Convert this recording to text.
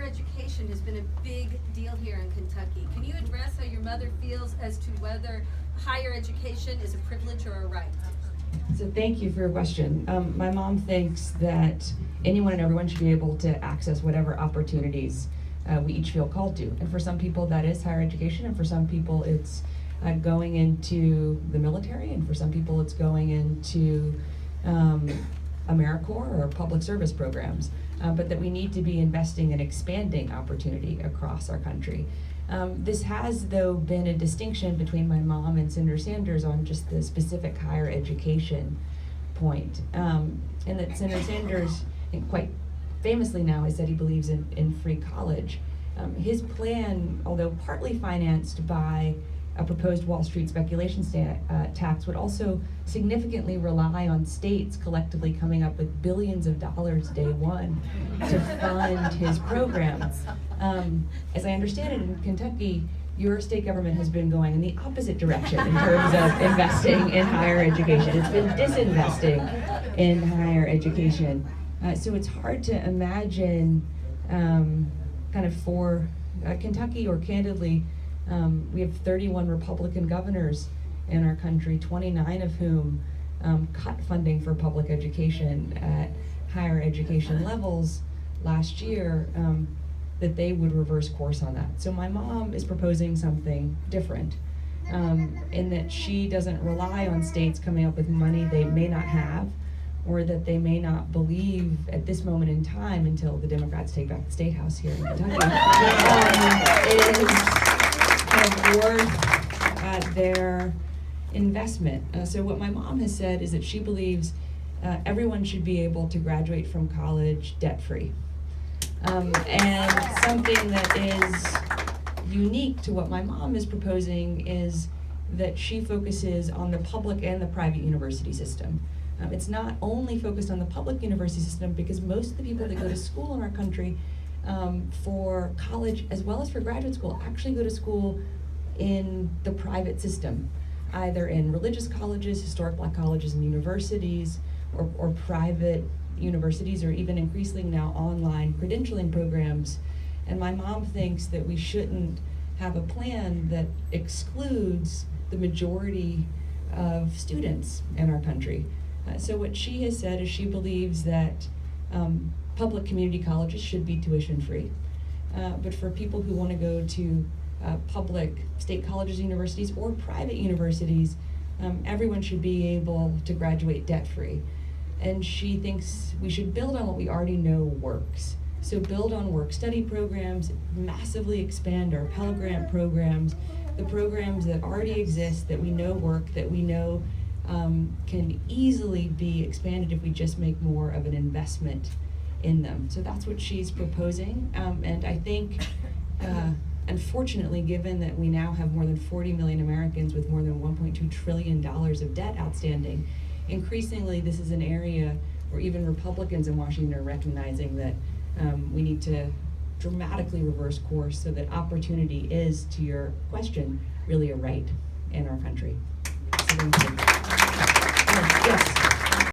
education has been a big deal here in Kentucky. Can you address how your mother feels as to whether higher education is a privilege or a right? So thank you for your question. My mom thinks that anyone and everyone should be able to access whatever opportunities we each feel called to. And for some people that is higher education, and for some people it's going into the military, and for some people it's going into AmeriCorps or public service programs. But that we need to be investing in expanding opportunity across our country. This has, though, been a distinction between my mom and Senator Sanders on just the specific higher education point. And that Senator Sanders, and quite famously now, has said he believes in free college. His plan, although partly financed by a proposed Wall Street speculation tax, would also significantly rely on states collectively coming up with billions of dollars day one to fund his programs. As I understand it, in Kentucky, your state government has been going in the opposite direction in terms of investing in higher education. It's been disinvesting in higher education. So it's hard to imagine kind of for Kentucky, or candidly, we have 31 Republican governors in our country, 29 of whom cut funding for public education at higher education levels last year, that they would reverse course on that. So my mom is proposing something different, in that she doesn't rely on states coming up with money they may not have, or that they may not believe at this moment in time, until the Democrats take back the State House here in Kentucky, is kind of worth their investment. So what my mom has said is that she believes everyone should be able to graduate from college debt-free. And something that is unique to what my mom is proposing is that she focuses on the public and the private university system. It's not only focused on the public university system, because most of the people that go to school in our country for college as well as for graduate school actually go to school in the private system, either in religious colleges, historic Black colleges and universities, or private universities, or even increasingly now online credentialing programs. And my mom thinks that we shouldn't have a plan that excludes the majority of students in our country. So what she has said is she believes that public community colleges should be tuition free. But for people who want to go to public state colleges, universities, or private universities, everyone should be able to graduate debt free. And she thinks we should build on what we already know works. So build on work-study programs, massively expand our Pell Grant programs, the programs that already exist, that we know work, that we know can easily be expanded if we just make more of an investment in them. So that's what she's proposing. And I think, unfortunately, given that we now have more than 40 million Americans with more than $1.2 trillion of debt outstanding, increasingly this is an area where even Republicans in Washington are recognizing that we need to dramatically reverse course so that opportunity is, to your question, really a right in our country. So thank you. Yes.